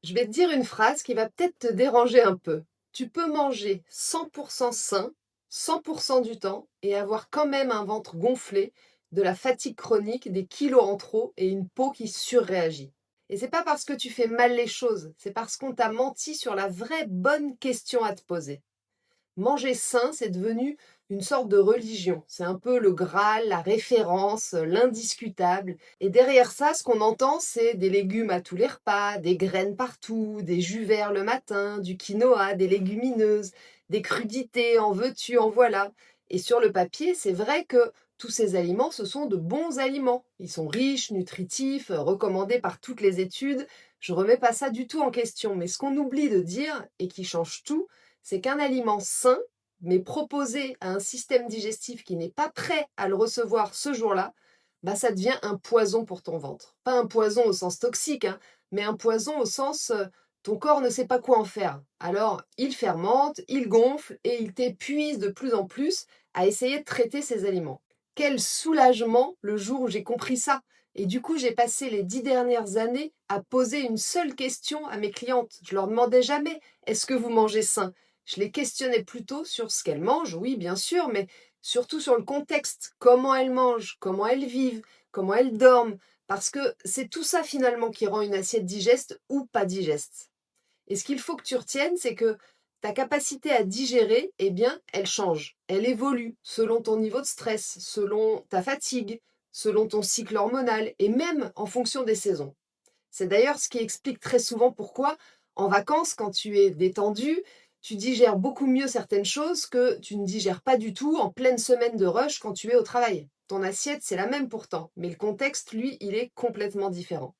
Je vais te dire une phrase qui va peut-être te déranger un peu. Tu peux manger 100% sain, 100% du temps et avoir quand même un ventre gonflé, de la fatigue chronique, des kilos en trop et une peau qui surréagit. Et c'est pas parce que tu fais mal les choses, c'est parce qu'on t'a menti sur la vraie bonne question à te poser. Manger sain, c'est devenu une sorte de religion. C'est un peu le Graal, la référence, l'indiscutable. Et derrière ça, ce qu'on entend, c'est des légumes à tous les repas, des graines partout, des jus verts le matin, du quinoa, des légumineuses, des crudités, en veux-tu, en voilà. Et sur le papier, c'est vrai que tous ces aliments, ce sont de bons aliments. Ils sont riches, nutritifs, recommandés par toutes les études. Je remets pas ça du tout en question. Mais ce qu'on oublie de dire, et qui change tout, c'est qu'un aliment sain, mais proposé à un système digestif qui n'est pas prêt à le recevoir ce jour-là, bah ça devient un poison pour ton ventre. Pas un poison au sens toxique, hein, mais un poison au sens ton corps ne sait pas quoi en faire. Alors il fermente, il gonfle et il t'épuise de plus en plus à essayer de traiter ces aliments. Quel soulagement le jour où j'ai compris ça. Et du coup, j'ai passé les 10 dernières années à poser une seule question à mes clientes. Je leur demandais jamais: est-ce que vous mangez sain? Je les questionnais plutôt sur ce qu'elles mangent, oui, bien sûr, mais surtout sur le contexte. Comment elles mangent, comment elles vivent, comment elles dorment. Parce que c'est tout ça finalement qui rend une assiette digeste ou pas digeste. Et ce qu'il faut que tu retiennes, c'est que ta capacité à digérer, eh bien, elle change. Elle évolue selon ton niveau de stress, selon ta fatigue, selon ton cycle hormonal et même en fonction des saisons. C'est d'ailleurs ce qui explique très souvent pourquoi, en vacances, quand tu es détendu, tu digères beaucoup mieux certaines choses que tu ne digères pas du tout en pleine semaine de rush quand tu es au travail. Ton assiette, c'est la même pourtant, mais le contexte, lui, il est complètement différent.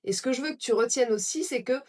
Et ce que je veux que tu retiennes aussi, c'est que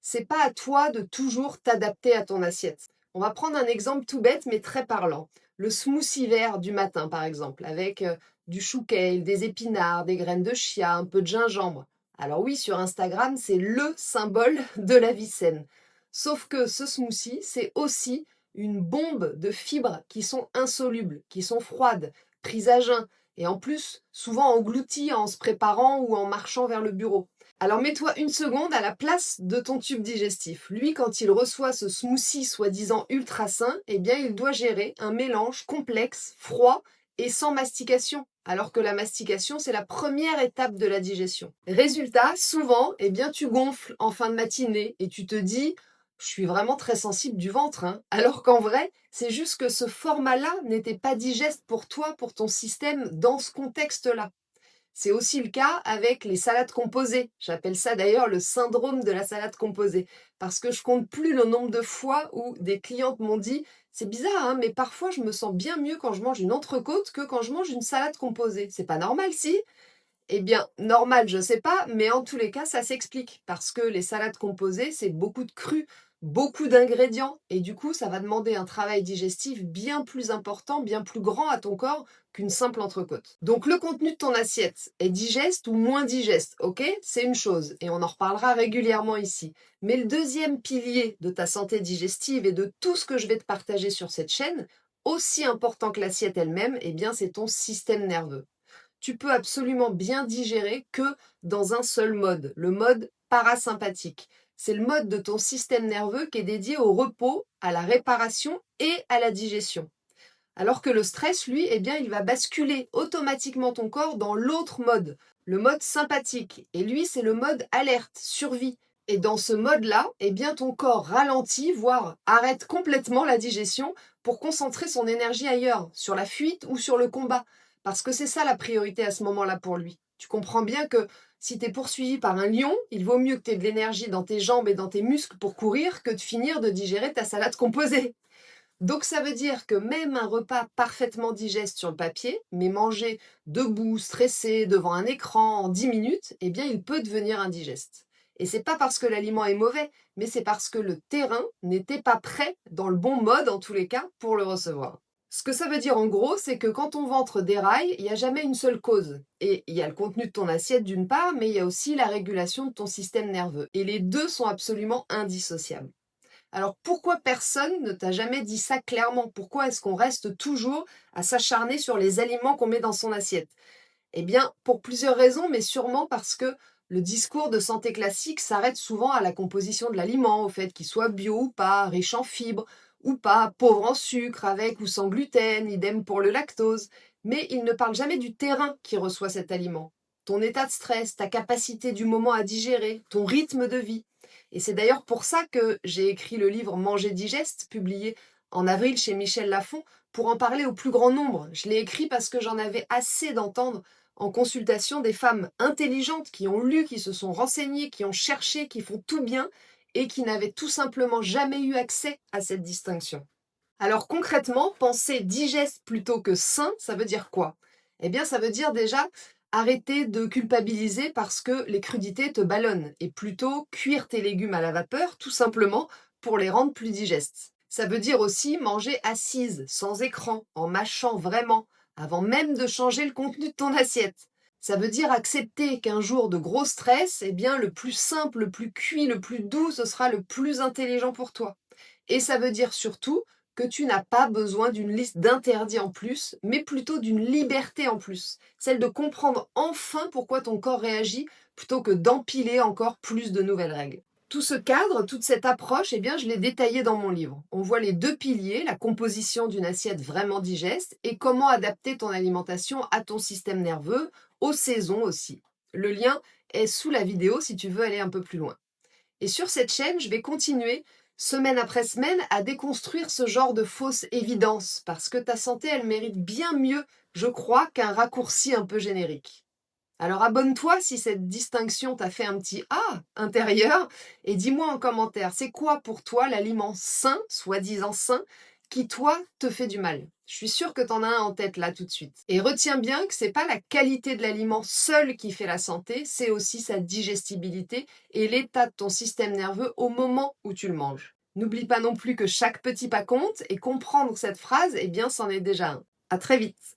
c'est pas à toi de toujours t'adapter à ton assiette. On va prendre un exemple tout bête mais très parlant. Le smoothie vert du matin, par exemple, avec du chou kale, des épinards, des graines de chia, un peu de gingembre. Alors oui, sur Instagram, c'est le symbole de la vie saine. Sauf que ce smoothie, c'est aussi une bombe de fibres qui sont insolubles, qui sont froides, prises à jeun, et en plus, souvent englouties en se préparant ou en marchant vers le bureau. Alors mets-toi une seconde à la place de ton tube digestif. Lui, quand il reçoit ce smoothie soi-disant ultra sain, eh bien il doit gérer un mélange complexe, froid et sans mastication. Alors que la mastication, c'est la première étape de la digestion. Résultat, souvent, eh bien tu gonfles en fin de matinée et tu te dis: je suis vraiment très sensible du ventre, hein. Alors qu'en vrai, c'est juste que ce format-là n'était pas digeste pour toi, pour ton système, dans ce contexte-là. C'est aussi le cas avec les salades composées. J'appelle ça d'ailleurs le syndrome de la salade composée. Parce que je compte plus le nombre de fois où des clientes m'ont dit: c'est bizarre, hein, mais parfois je me sens bien mieux quand je mange une entrecôte que quand je mange une salade composée. C'est pas normal, si? Eh bien, normal, je sais pas, mais en tous les cas, ça s'explique. Parce que les salades composées, c'est beaucoup de cru, beaucoup d'ingrédients. Et du coup, ça va demander un travail digestif bien plus important, bien plus grand à ton corps qu'une simple entrecôte. Donc, le contenu de ton assiette est digeste ou moins digeste, ok? C'est une chose. Et on en reparlera régulièrement ici. Mais le deuxième pilier de ta santé digestive et de tout ce que je vais te partager sur cette chaîne, aussi important que l'assiette elle-même, eh bien, c'est ton système nerveux. Tu peux absolument bien digérer que dans un seul mode, le mode parasympathique. C'est le mode de ton système nerveux qui est dédié au repos, à la réparation et à la digestion. Alors que le stress, lui, eh bien, il va basculer automatiquement ton corps dans l'autre mode, le mode sympathique. Et lui, c'est le mode alerte, survie. Et dans ce mode-là, eh bien, ton corps ralentit, voire arrête complètement la digestion pour concentrer son énergie ailleurs, sur la fuite ou sur le combat. Parce que c'est ça la priorité à ce moment-là pour lui. Tu comprends bien que si tu es poursuivi par un lion, il vaut mieux que tu aies de l'énergie dans tes jambes et dans tes muscles pour courir que de finir de digérer ta salade composée. Donc ça veut dire que même un repas parfaitement digeste sur le papier, mais mangé debout, stressé, devant un écran en 10 minutes, eh bien il peut devenir indigeste. Et c'est pas parce que l'aliment est mauvais, mais c'est parce que le terrain n'était pas prêt, dans le bon mode en tous les cas, pour le recevoir. Ce que ça veut dire en gros, c'est que quand ton ventre déraille, il n'y a jamais une seule cause. Et il y a le contenu de ton assiette d'une part, mais il y a aussi la régulation de ton système nerveux. Et les deux sont absolument indissociables. Alors pourquoi personne ne t'a jamais dit ça clairement? Pourquoi est-ce qu'on reste toujours à s'acharner sur les aliments qu'on met dans son assiette? Eh bien, pour plusieurs raisons, mais sûrement parce que Le discours de santé classique s'arrête souvent à la composition de l'aliment, au fait qu'il soit bio ou pas, riche en fibres ou pas, pauvre en sucre, avec ou sans gluten, idem pour le lactose. Mais il ne parle jamais du terrain qui reçoit cet aliment. Ton état de stress, ta capacité du moment à digérer, ton rythme de vie. Et c'est d'ailleurs pour ça que j'ai écrit le livre Manger digeste, publié en avril chez Michel Lafon, pour en parler au plus grand nombre. Je l'ai écrit parce que j'en avais assez d'entendre en consultation des femmes intelligentes qui ont lu, qui se sont renseignées, qui ont cherché, qui font tout bien et qui n'avaient tout simplement jamais eu accès à cette distinction. Alors concrètement, penser digeste plutôt que sain, ça veut dire quoi? Eh bien, ça veut dire déjà arrêter de culpabiliser parce que les crudités te ballonnent et plutôt cuire tes légumes à la vapeur, tout simplement pour les rendre plus digestes. Ça veut dire aussi manger assise, sans écran, en mâchant vraiment, avant même de changer le contenu de ton assiette. Ça veut dire accepter qu'un jour de gros stress, eh bien, le plus simple, le plus cuit, le plus doux, ce sera le plus intelligent pour toi. Et ça veut dire surtout que tu n'as pas besoin d'une liste d'interdits en plus, mais plutôt d'une liberté en plus, celle de comprendre enfin pourquoi ton corps réagit plutôt que d'empiler encore plus de nouvelles règles. Tout ce cadre, toute cette approche, eh bien, je l'ai détaillé dans mon livre. On voit les deux piliers, la composition d'une assiette vraiment digeste et comment adapter ton alimentation à ton système nerveux, aux saisons aussi. Le lien est sous la vidéo si tu veux aller un peu plus loin. Et sur cette chaîne, je vais continuer semaine après semaine à déconstruire ce genre de fausses évidences parce que ta santé, elle mérite bien mieux, je crois, qu'un raccourci un peu générique. Alors abonne-toi si cette distinction t'a fait un petit ah intérieur et dis-moi en commentaire, c'est quoi pour toi l'aliment sain, soi-disant sain, qui toi te fait du mal? Je suis sûre que t'en as un en tête là tout de suite. Et retiens bien que c'est pas la qualité de l'aliment seul qui fait la santé, c'est aussi sa digestibilité et l'état de ton système nerveux au moment où tu le manges. N'oublie pas non plus que chaque petit pas compte et comprendre cette phrase, eh bien, c'en est déjà un. À très vite.